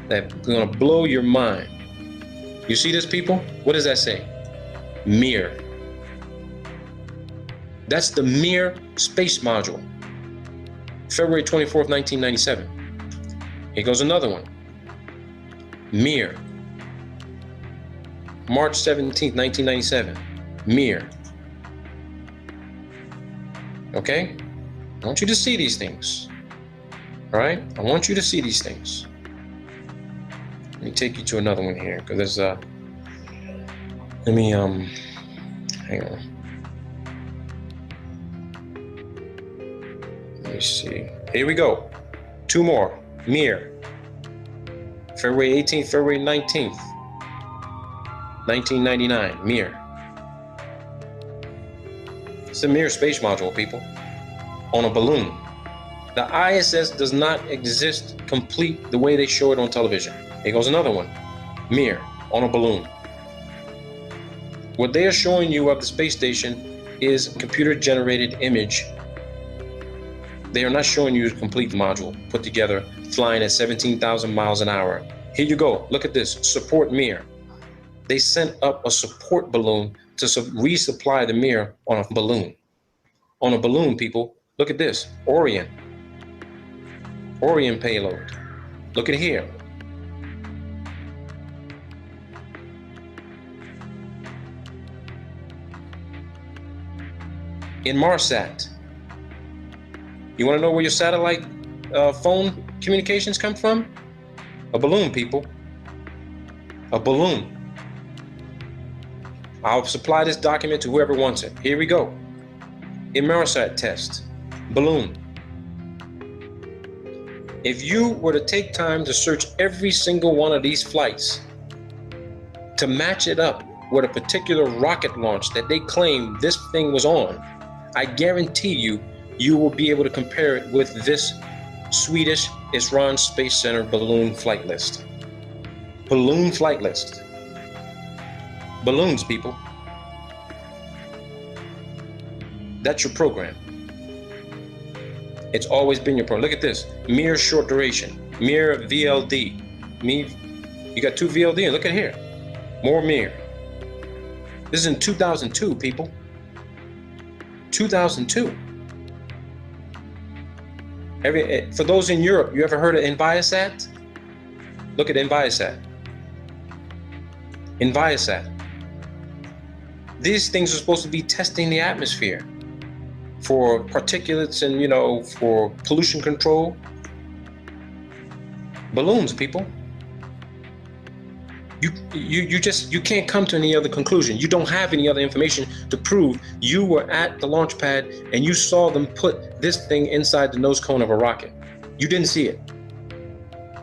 that's going to blow your mind. You see this, people? What does that say? Mir. That's the Mir space module. February 24th, 1997. Here goes another one. Mir. March 17th, 1997. Mir. Okay? I want you to see these things. All right? I want you to see these things. Let me take you to another one here, because there's let me hang on. Let me see. Here we go. Two more. Mir. February 18th, February 19th, 1999. Mir. It's the Mir space module, people. On a balloon. The ISS does not exist complete the way they show it on television. Here goes another one. Mir. On a balloon. What they are showing you of the space station is a computer-generated image. They are not showing you the complete module put together, flying at 17,000 miles an hour. Here you go. Look at this. Support Mir. They sent up a support balloon to resupply the Mir on a balloon. On a balloon, people. Look at this. Orion. Orion payload. Look at here. Inmarsat. You want to know where your satellite phone communications come from? A balloon, people. A balloon. I'll supply this document to whoever wants it. Here we go. Inmarsat test. Balloon. If you were to take time to search every single one of these flights to match it up with a particular rocket launch that they claim this thing was on, I guarantee you will be able to compare it with this Swedish Esrange Space Center balloon flight list. Balloon flight list. Balloons, people. That's your program. It's always been your program. Look at this. Mir short duration. Mir VLD. You got two VLD, and look at here. More Mir. This is in 2002, people. 2002. For those in Europe, you ever heard of Enviasat? Look at Enviasat. Enviasat. These things are supposed to be testing the atmosphere for particulates and, for pollution control. Balloons, people. You can't come to any other conclusion. You don't have any other information to prove you were at the launch pad and you saw them put this thing inside the nose cone of a rocket. You didn't see it.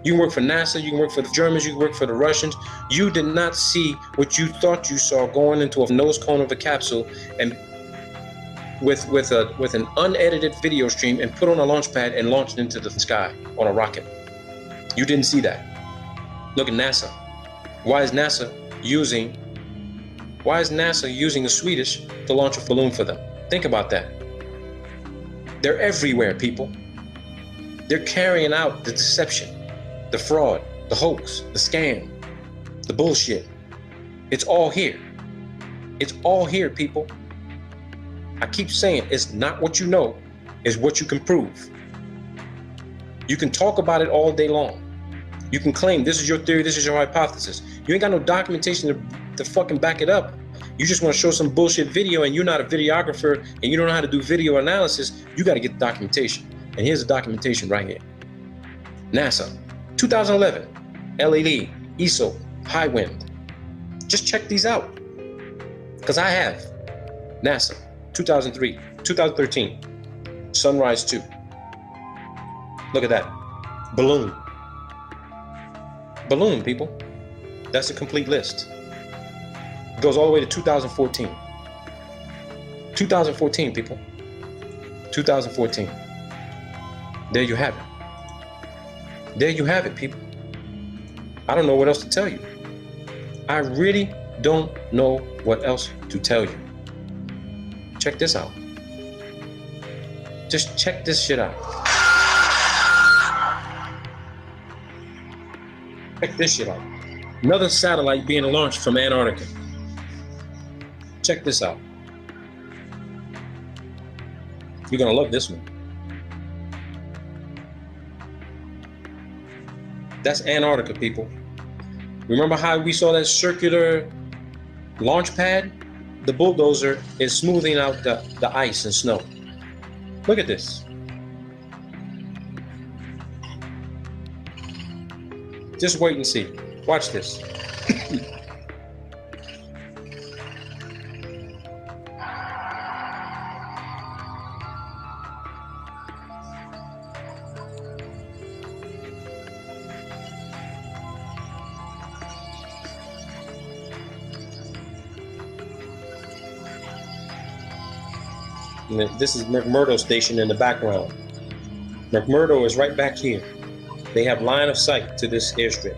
You can work for NASA, you can work for the Germans, you can work for the Russians. You did not see what you thought you saw going into a nose cone of a capsule and with an unedited video stream and put on a launch pad and launched into the sky on a rocket. You didn't see that. Look at NASA. Why is NASA using the Swedish to launch a balloon for them? Think about that. They're everywhere, people. They're carrying out the deception, the fraud, the hoax, the scam, the bullshit. It's all here. It's all here, people. I keep saying it's not what you know, it's what you can prove. You can talk about it all day long. You can claim this is your theory, this is your hypothesis. You ain't got no documentation to fucking back it up. You just want to show some bullshit video and you're not a videographer and you don't know how to do video analysis. You got to get the documentation. And here's the documentation right here. NASA, 2011, LED, ESO, high wind. Just check these out. Because I have. NASA, 2013, Sunrise 2. Look at that. Balloon. Balloon, people. That's a complete list. It goes all the way to 2014. 2014, people. 2014. There you have it. There you have it, people. I don't know what else to tell you. I really don't know what else to tell you. Check this out. Just check this shit out. Check this shit out. Another satellite being launched from Antarctica. Check this out. You're gonna love this one. That's Antarctica, people. Remember how we saw that circular launch pad? The bulldozer is smoothing out the ice and snow. Look at this. Just wait and see. Watch this. This is McMurdo Station in the background. McMurdo is right back here. They have line of sight to this airstrip.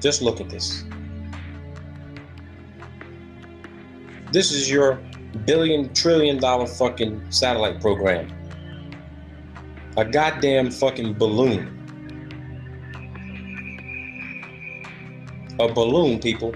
Just look at this. This is your billion, trillion dollar fucking satellite program. A goddamn fucking balloon. A balloon, people.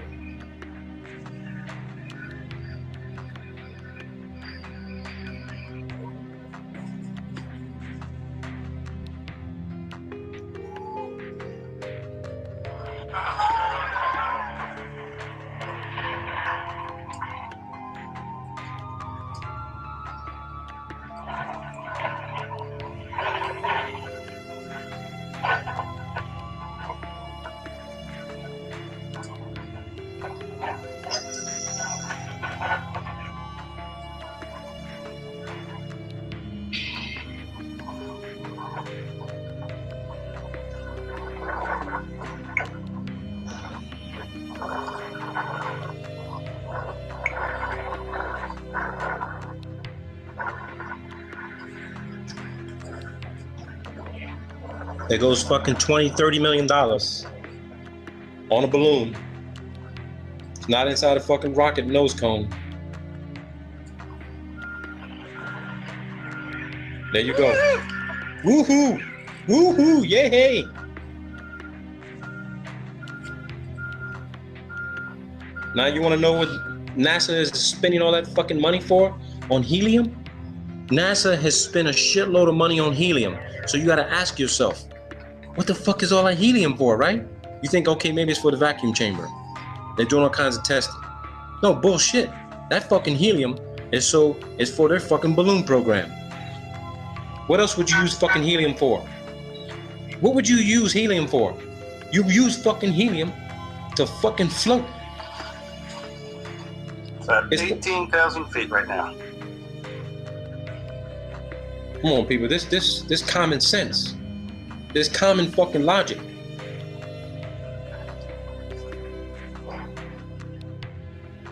There goes fucking $20-30 million on a balloon. It's not inside a fucking rocket nose cone. There you go. Woohoo! Woohoo! Yay! Now you want to know what NASA is spending all that fucking money for? On helium? NASA has spent a shitload of money on helium. So you got to ask yourself, what the fuck is all that helium for, right? You think, okay, maybe it's for the vacuum chamber. They're doing all kinds of testing. No, bullshit. That fucking helium is for their fucking balloon program. What else would you use fucking helium for? What would you use helium for? You use fucking helium to fucking float. It's at 18,000 feet right now. Come on, people. This common sense. This common fucking logic.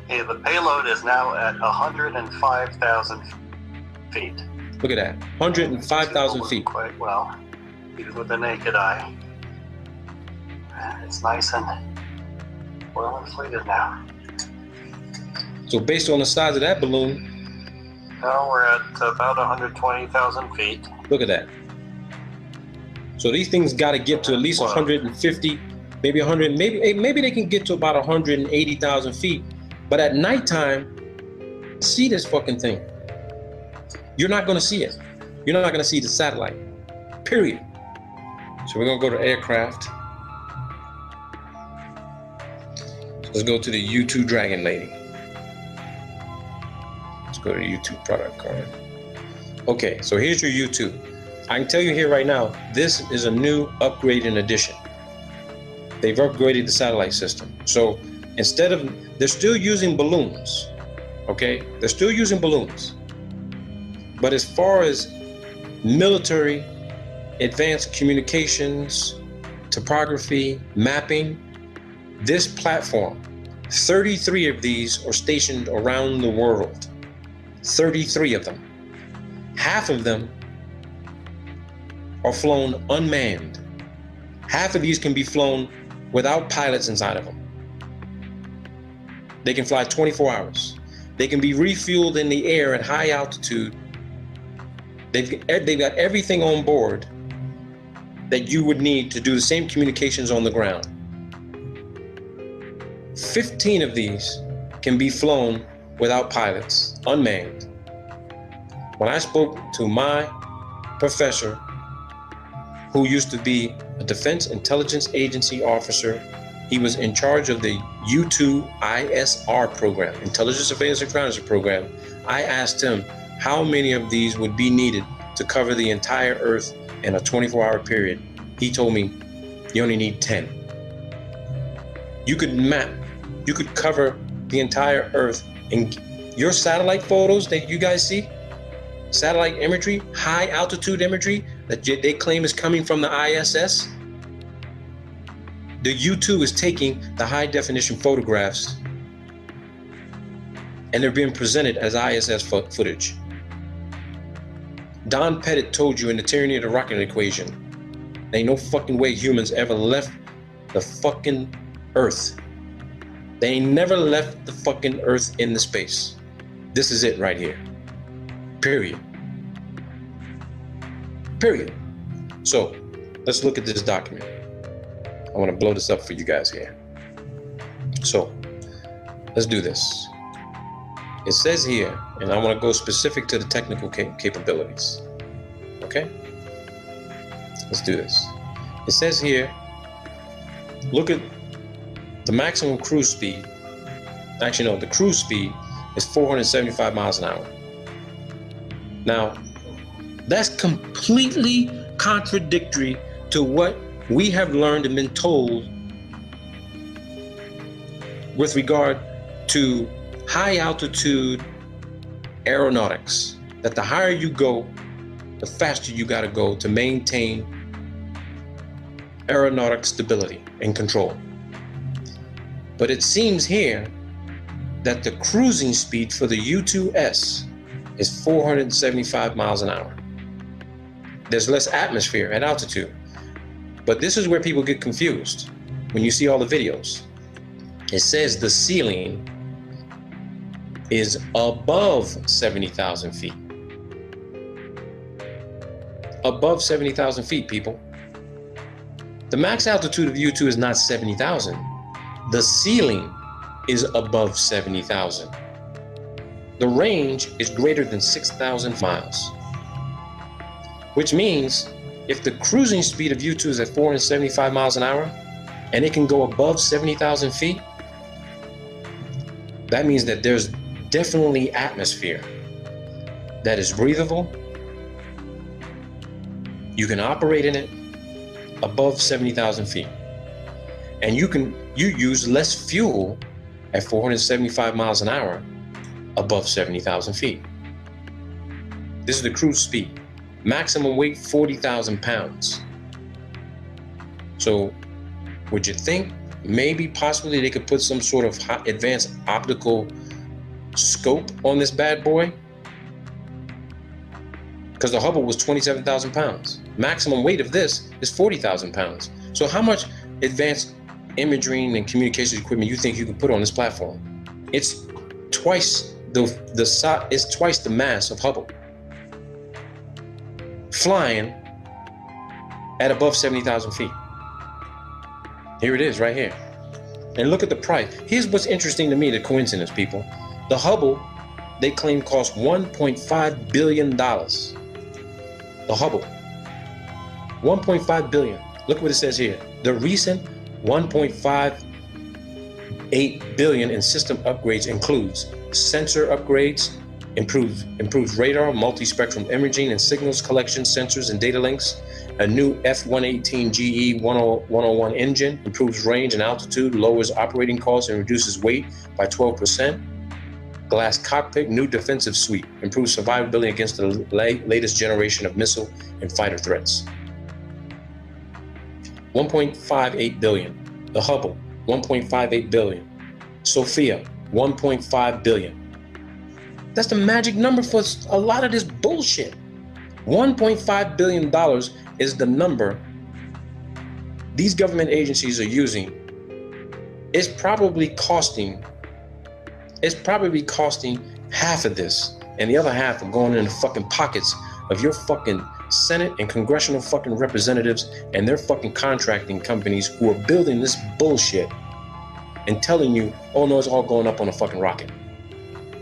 Hey, the payload is now at 105,000 feet. Look at that. 105,000 feet. Quite well, even with the naked eye. It's nice and well inflated now. So based on the size of that balloon, now we're at about 120,000 feet. look at that. So these things got to get to at least 150, maybe 100, maybe they can get to about 180,000 feet. But at nighttime, see this fucking thing. You're not going to see it. You're not going to see the satellite. Period. So we're going to go to aircraft. Let's go to the U2 Dragon Lady. Let's go to the U2 product card. Okay, so here's your U2. I can tell you here right now, this is a new upgraded edition. They've upgraded the satellite system. So instead of, they're still using balloons, okay? They're still using balloons. But as far as military advanced communications, topography, mapping. This platform, 33 of these are stationed around the world. 33 of them. Half of them are flown unmanned. Half of these can be flown without pilots inside of them. They can fly 24 hours. They can be refueled in the air at high altitude. They've got everything on board that you would need to do the same communications on the ground. 15 of these can be flown without pilots, unmanned. When I spoke to my professor, who used to be a Defense Intelligence Agency officer, he was in charge of the U-2 ISR program, Intelligence Surveillance Reconnaissance program. I asked him how many of these would be needed to cover the entire Earth in a 24-hour period. He told me, you only need 10. You could cover the entire Earth. And your satellite photos that you guys see, satellite imagery, high altitude imagery that they claim is coming from the ISS, the U-2 is taking the high definition photographs and they're being presented as ISS footage. Don Pettit told you in the Tyranny of the Rocket Equation, there ain't no fucking way humans ever left the fucking Earth. They ain't never left the fucking Earth in the space. This is it right here. Period. Period. So let's look at this document. I want to blow this up for you guys here. So let's do this. It says here, and I want to go specific to the technical capabilities. Okay? Let's do this. It says here, look at the maximum cruise speed. Actually, no, the cruise speed is 475 miles an hour. Now, that's completely contradictory to what we have learned and been told with regard to high altitude aeronautics, that the higher you go, the faster you got to go to maintain aeronautic stability and control. But it seems here that the cruising speed for the U-2S is 475 miles an hour. There's less atmosphere at altitude. But this is where people get confused when you see all the videos. It says the ceiling is above 70,000 feet. Above 70,000 feet, people. The max altitude of U-2 is not 70,000. The ceiling is above 70,000. The range is greater than 6,000 miles. Which means if the cruising speed of U-2 is at 475 miles an hour and it can go above 70,000 feet, that means that there's definitely atmosphere that is breathable. You can operate in it above 70,000 feet. And you use less fuel at 475 miles an hour above 70,000 feet. This is the cruise speed. Maximum weight, 40,000 pounds. So would you think maybe possibly they could put some sort of advanced optical scope on this bad boy? Because the Hubble was 27,000 pounds. Maximum weight of this is 40,000 pounds. So how much advanced imaging and communications equipment you think you can put on this platform? It's twice it's twice the mass of Hubble, flying at above 70,000 feet. Here it is right here. And look at the price. Here's what's interesting to me, the coincidence, people. The Hubble, they claim, cost $1.5 billion. The Hubble, 1.5 billion. Look what it says here. The recent 1.58 billion in system upgrades includes sensor upgrades, improves radar, multi-spectrum imaging and signals collection, sensors and data links, a new F-118 GE 101 engine, improves range and altitude, lowers operating costs and reduces weight by 12%. Glass cockpit, new defensive suite, improves survivability against the latest generation of missile and fighter threats. 1.58 billion. The Hubble, 1.58 billion. Sophia, 1.5 billion. That's the magic number for a lot of this bullshit. $1.5 billion is the number these government agencies are using. It's probably costing half of this, and the other half are going in the fucking pockets of your fucking Senate and congressional fucking representatives and their fucking contracting companies who are building this bullshit and telling you, oh no, it's all going up on a fucking rocket.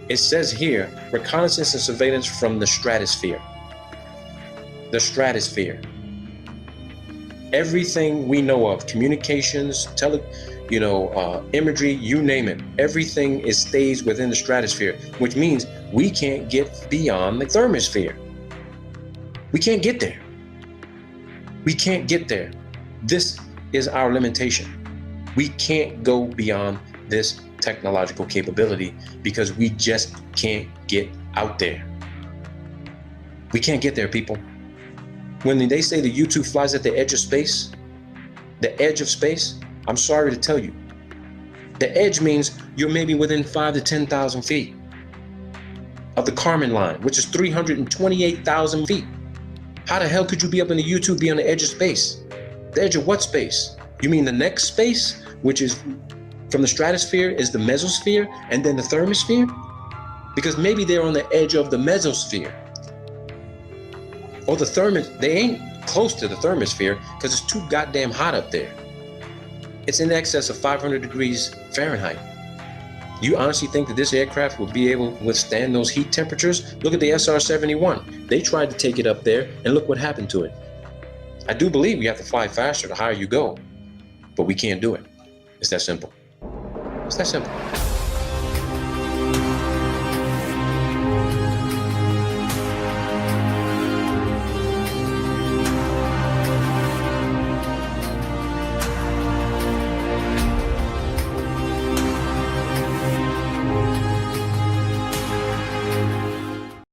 It says here, reconnaissance and surveillance from the stratosphere. The stratosphere. Everything we know of, communications, imagery, you name it, everything stays within the stratosphere, which means we can't get beyond the thermosphere. We can't get there. We can't get there. This is our limitation. We can't go beyond this technological capability because we just can't get out there. We can't get there, people. When they say the U-2 flies at the edge of space, I'm sorry to tell you, the edge means you're maybe within 5,000 to 10,000 feet of the Kármán line, which is 328,000 feet. How the hell could you be up in the U-2, be on the edge of space? The edge of what space? You mean the next space, which is from the stratosphere is the mesosphere and then the thermosphere? Because maybe they're on the edge of the mesosphere. Or they ain't close to the thermosphere because it's too goddamn hot up there. It's in excess of 500 degrees Fahrenheit. You honestly think that this aircraft will be able to withstand those heat temperatures? Look at the SR-71. They tried to take it up there and look what happened to it. I do believe you have to fly faster the higher you go, but we can't do it. It's that simple. It's that simple.